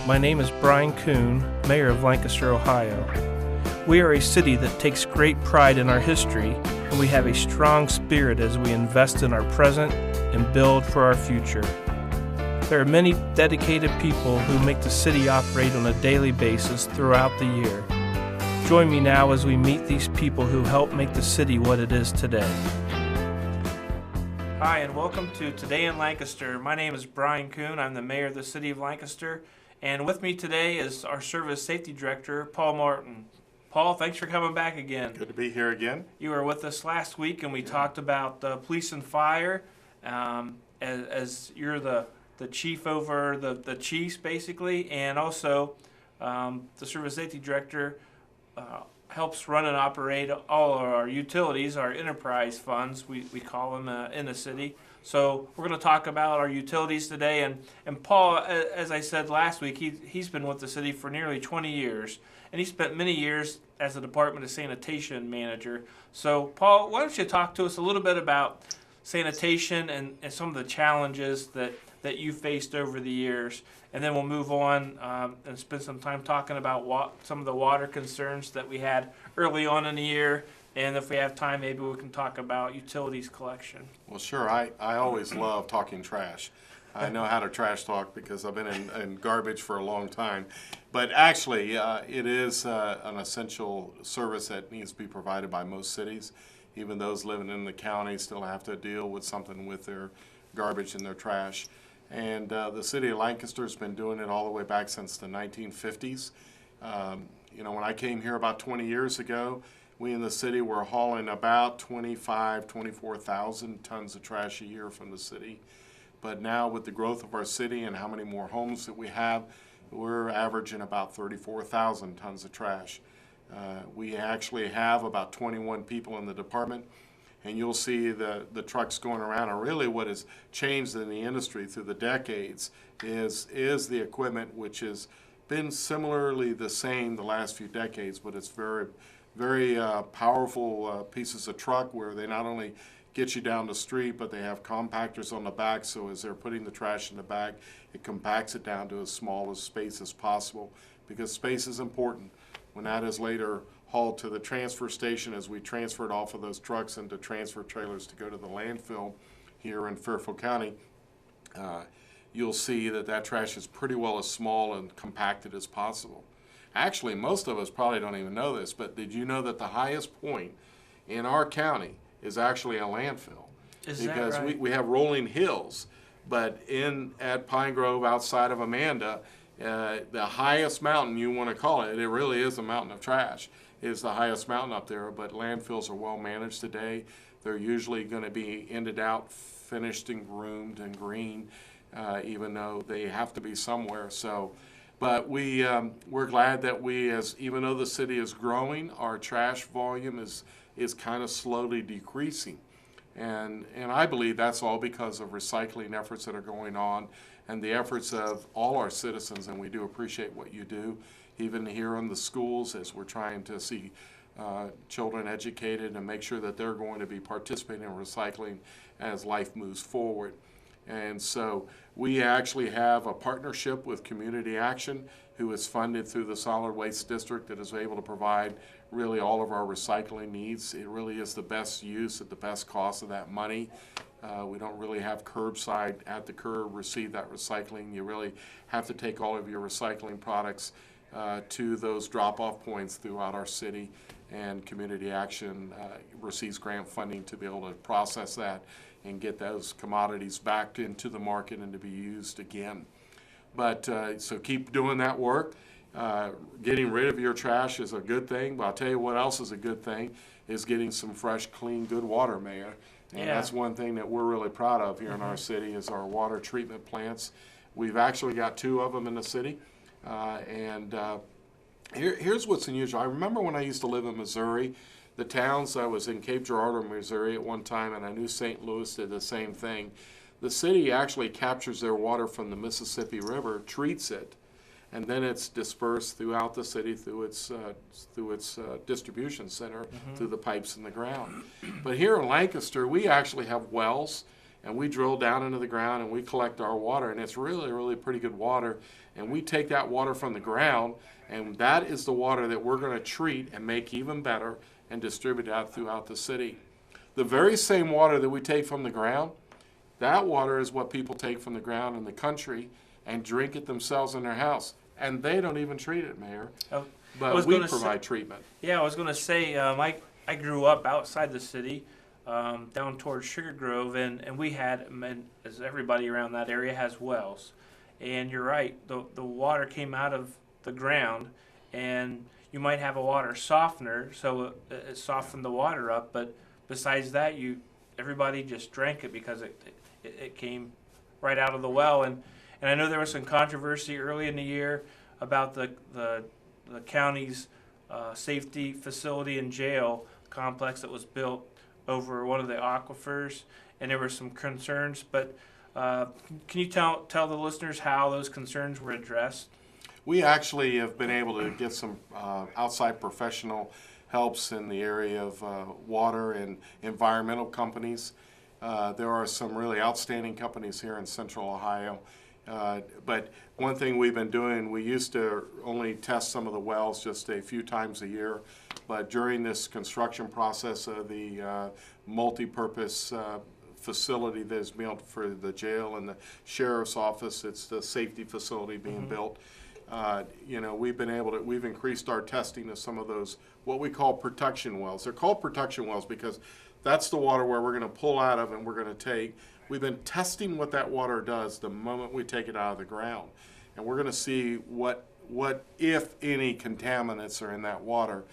My name is Brian Kuhn, Mayor of Lancaster, Ohio. We are a city that takes great pride in our history, and we have a strong spirit as we invest in our present and build for our future. There are many dedicated people who make the city operate on a daily basis throughout the year. Join me now as we meet these people who help make the city what it is today. Hi, and welcome to Today in Lancaster. My name is Brian Kuhn. I'm the mayor of the city of Lancaster, and with me today is our service safety director, Paul Martin. Paul, thanks for coming back again. Good to be here again. You were with us last week, and we talked about police and fire. As you're the chief over the chiefs, basically, and also the service safety director helps run and operate all of our utilities, our enterprise funds, we call them in the city. So we're going to talk about our utilities today. And Paul, as I said last week, he's been with the city for nearly 20 years. And he spent many years as the Department of Sanitation manager. So Paul, why don't you talk to us a little bit about sanitation and some of the challenges that you faced over the years, and then we'll move on and spend some time talking about some of the water concerns that we had early on in the year, and if we have time, maybe we can talk about utilities collection. Well, sure. I always love talking trash. I know how to trash talk because I've been in garbage for a long time. But actually, it is an essential service that needs to be provided by most cities. Even those living in the county still have to deal with something with their garbage and their trash. And the city of Lancaster has been doing it all the way back since the 1950s. When I came here about 20 years ago, we in the city were hauling about 24,000 tons of trash a year from the city. But now with the growth of our city and how many more homes that we have, we're averaging about 34,000 tons of trash. We actually have about 21 people in the department. And you'll see the trucks going around. And really what has changed in the industry through the decades is the equipment, which has been similarly the same the last few decades, but it's very, very powerful pieces of truck where they not only get you down the street, but they have compactors on the back, so as they're putting the trash in the back, it compacts it down to as small a space as possible, because space is important. When that is later hauled to the transfer station, as we transfer it off of those trucks into transfer trailers to go to the landfill here in Fairfield County, you'll see that trash is pretty well as small and compacted as possible. Actually, most of us probably don't even know this, but did you know that the highest point in our county is actually a landfill? Is because that right? we have rolling hills, but at Pine Grove outside of Amanda, the highest mountain, you want to call it, it really is a mountain of trash, is the highest mountain up there. But landfills are well managed today. They're usually going to be ended out, finished and groomed and green, even though they have to be somewhere. So, but we're glad that even though the city is growing, our trash volume is kind of slowly decreasing. And I believe that's all because of recycling efforts that are going on and the efforts of all our citizens, and we do appreciate what you do, even here in the schools, as we're trying to see children educated and make sure that they're going to be participating in recycling as life moves forward. And so we actually have a partnership with Community Action, who is funded through the Solid Waste District, that is able to provide really all of our recycling needs. It really is the best use at the best cost of that money. We don't really have curbside at the curb receive that recycling. You really have to take all of your recycling products to those drop-off points throughout our city, and Community Action receives grant funding to be able to process that and get those commodities back into the market and to be used again. But so keep doing that work. Getting rid of your trash is a good thing, but I'll tell you what else is a good thing, is getting some fresh, clean, good water, Mayor. And that's one thing that we're really proud of here in our city, is our water treatment plants. We've actually got 2 of them in the city. Here's what's unusual. I remember when I used to live in Missouri, the towns, I was in Cape Girardeau, Missouri at one time, and I knew St. Louis did the same thing. The city actually captures their water from the Mississippi River, treats it, and then it's dispersed throughout the city through its distribution center, through the pipes in the ground. But here in Lancaster, we actually have wells and we drill down into the ground and we collect our water, and it's really, really pretty good water. And we take that water from the ground, and that is the water that we're going to treat and make even better and distribute out throughout the city. The very same water that we take from the ground, that water is what people take from the ground in the country and drink it themselves in their house. And they don't even treat it, Mayor. But we provide treatment. Yeah, I was going to say, I grew up outside the city, down towards Sugar Grove, and we had, as everybody around that area has, wells. And you're right, the water came out of the ground, and you might have a water softener, so it softened the water up, but besides that, everybody just drank it because it came right out of the well. And I know there was some controversy early in the year about the county's safety facility and jail complex that was built over one of the aquifers, and there were some concerns. But can you tell the listeners how those concerns were addressed? We actually have been able to get some outside professional helps in the area of water and environmental companies. There are some really outstanding companies here in Central Ohio. But one thing we've been doing, we used to only test some of the wells just a few times a year, but during this construction process of the multi-purpose facility that is built for the jail and the sheriff's office, it's the safety facility being built. We've increased our testing of some of those, what we call protection wells. They're called protection wells because that's the water where we're going to pull out of and we're going to take. We've been testing what that water does the moment we take it out of the ground. And we're going to see what if any, contaminants are in that water.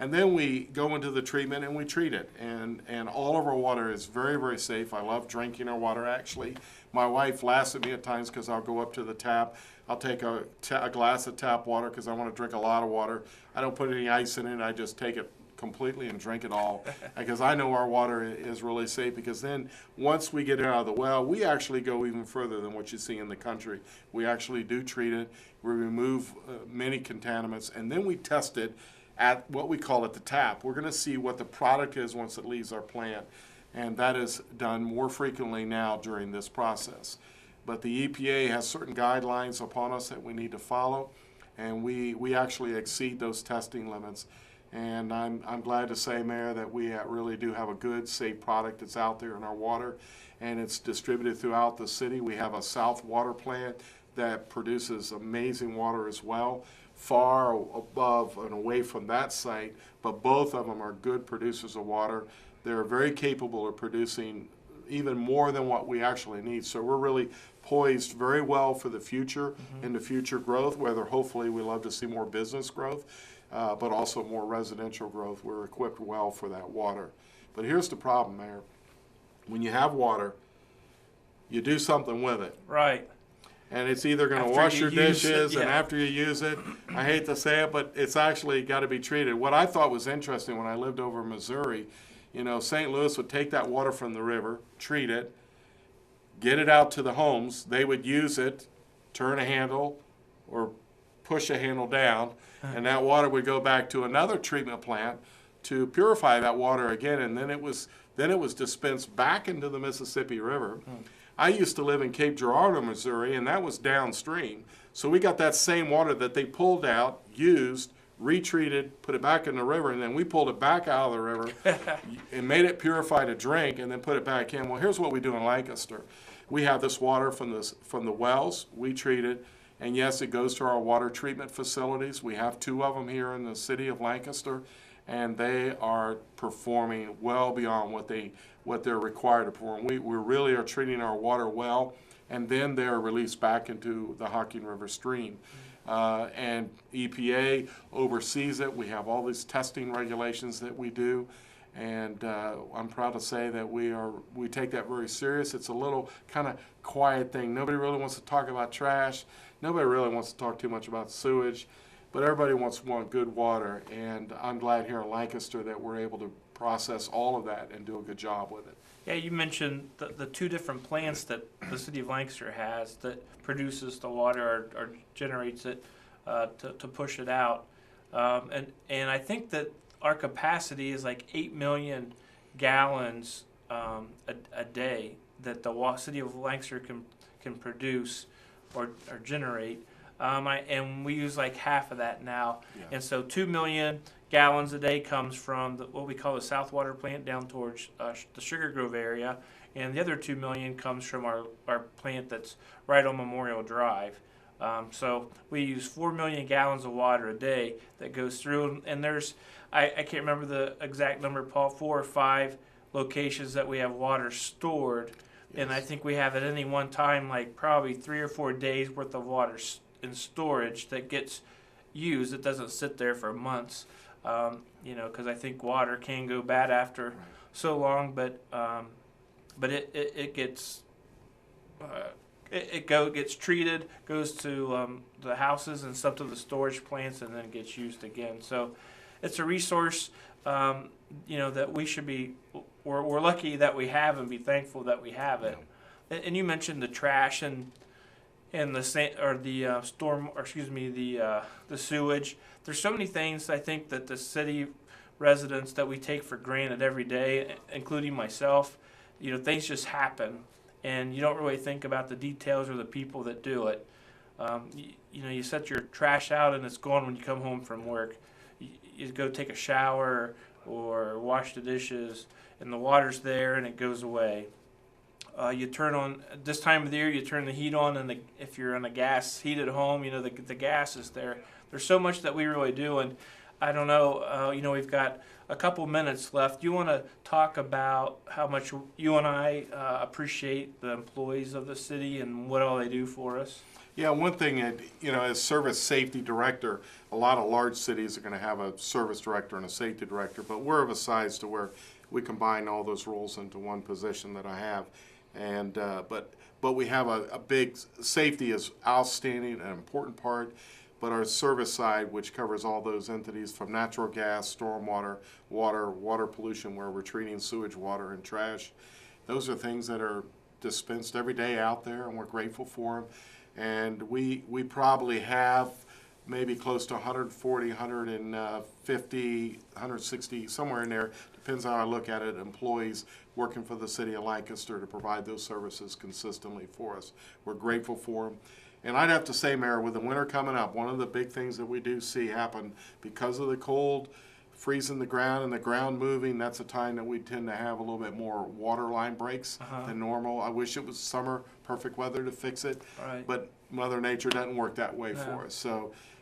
And then we go into the treatment and we treat it. And all of our water is very, very safe. I love drinking our water, actually. My wife laughs at me at times because I'll go up to the tap. I'll take a glass of tap water because I want to drink a lot of water. I don't put any ice in it. I just take it completely and drink it all because I know our water is really safe, because then once we get it out of the well, we actually go even further than what you see in the country. We actually do treat it. We remove many contaminants, and then we test it at what we call at the tap. We're going to see what the product is once it leaves our plant, and that is done more frequently now during this process. But the EPA has certain guidelines upon us that we need to follow, and we actually exceed those testing limits. And I'm glad to say, Mayor, that we really do have a good, safe product that's out there in our water, and it's distributed throughout the city. We have a South Water plant that produces amazing water as well, far above and away from that site, but both of them are good producers of water. They're very capable of producing even more than what we actually need. So we're really poised very well for the future and the future growth, whether hopefully we love to see more business growth, but also more residential growth. We're equipped well for that water. But here's the problem, Mayor. When you have water, you do something with it. Right. And it's either going to wash your dishes, and after you use it, I hate to say it, but it's actually got to be treated. What I thought was interesting when I lived over in Missouri, St. Louis would take that water from the river, treat it, get it out to the homes. They would use it, turn a handle, or push a handle down, and that water would go back to another treatment plant to purify that water again, and then it was dispensed back into the Mississippi River. I used to live in Cape Girardeau, Missouri, and that was downstream. So we got that same water that they pulled out, used, retreated, put it back in the river, and then we pulled it back out of the river and made it purified to drink, and then put it back in. Well, here's what we do in Lancaster. We have this water from the wells. We treat it, and yes, it goes to our water treatment facilities. We have 2 of them here in the city of Lancaster, and they are performing well beyond what they're required to perform. We really are treating our water well, and then they're released back into the Hocking River stream. And EPA oversees it. We have all these testing regulations that we do, and I'm proud to say that we take that very serious. It's a little kind of quiet thing. Nobody really wants to talk about trash. Nobody really wants to talk too much about sewage, but everybody wants good water, and I'm glad here in Lancaster that we're able to process all of that and do a good job with it. Yeah, you mentioned the 2 different plants that the city of Lancaster has that produces the water or generates it to push it out. And I think that our capacity is like 8 million gallons a day that the city of Lancaster can produce or generate. And we use like half of that now. Yeah. And so 2 million gallons a day comes from what we call the South Water Plant down towards the Sugar Grove area. And the other 2 million comes from our plant that's right on Memorial Drive. So we use 4 million gallons of water a day that goes through. And there's, I can't remember the exact number, Paul, 4 or 5 locations that we have water stored. Yes. And I think we have at any one time like probably 3 or 4 days worth of water in storage that gets used. It doesn't sit there for months, because I think water can go bad after so long. But it gets gets treated, goes to the houses and stuff to the storage plants, and then gets used again. So it's a resource that we should be. We're lucky that we have and be thankful that we have it. Yeah. And you mentioned the trash and the sewage. There's so many things I think that the city residents that we take for granted every day, including myself. Things just happen, and you don't really think about the details or the people that do it. You set your trash out and it's gone when you come home from work. You go take a shower or wash the dishes, and the water's there and it goes away. You turn on, this time of the year, you turn the heat on, and if you're in a gas heated home, the gas is there. There's so much that we really do, and I don't know, we've got a couple minutes left. Do you want to talk about how much you and I appreciate the employees of the city and what all they do for us? Yeah, one thing, as service safety director, a lot of large cities are going to have a service director and a safety director, but we're of a size to where we combine all those roles into one position that I have. And but we have a big, safety is outstanding, an important part, but our service side, which covers all those entities from natural gas, stormwater, water pollution, where we're treating sewage water and trash, those are things that are dispensed every day out there, and we're grateful for them. And we probably have maybe close to 140, 150, 160, somewhere in there, depends on how I look at it, employees working for the city of Lancaster to provide those services consistently for us. We're grateful for them. And I'd have to say, Mayor, with the winter coming up, one of the big things that we do see happen because of the cold, freezing the ground and the ground moving, that's a time that we tend to have a little bit more water line breaks than normal. I wish it was summer, perfect weather to fix it, but Mother Nature doesn't work that way for us.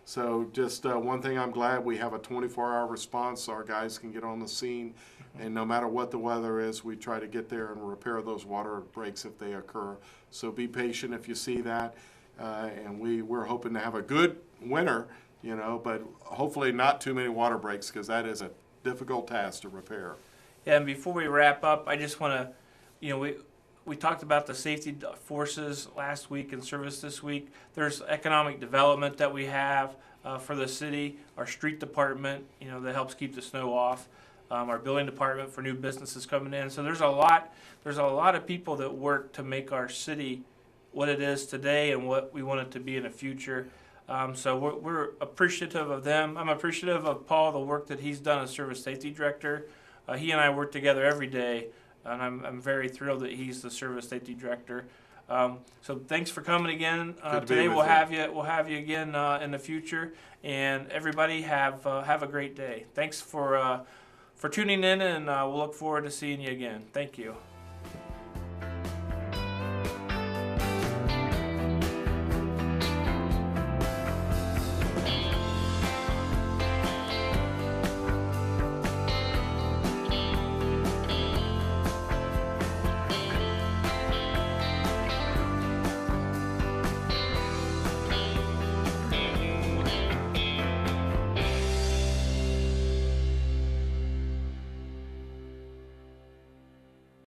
So just one thing, I'm glad we have a 24-hour response so our guys can get on the scene. And no matter what the weather is, we try to get there and repair those water breaks if they occur. So be patient if you see that. And we're hoping to have a good winter, but hopefully not too many water breaks, because that is a difficult task to repair. Yeah, and before we wrap up, I just want to, we talked about the safety forces last week and service this week. There's economic development that we have for the city, our street department, that helps keep the snow off, our building department for new businesses coming in. So there's a lot of people that work to make our city what it is today and what we want it to be in the future. So we're appreciative of them. I'm appreciative of Paul, the work that he's done as service safety director. He and I work together every day, and I'm very thrilled that he's the service safety director. So thanks for coming again today. We'll have you again in the future. And everybody have a great day. Thanks for tuning in, and we'll look forward to seeing you again. Thank you.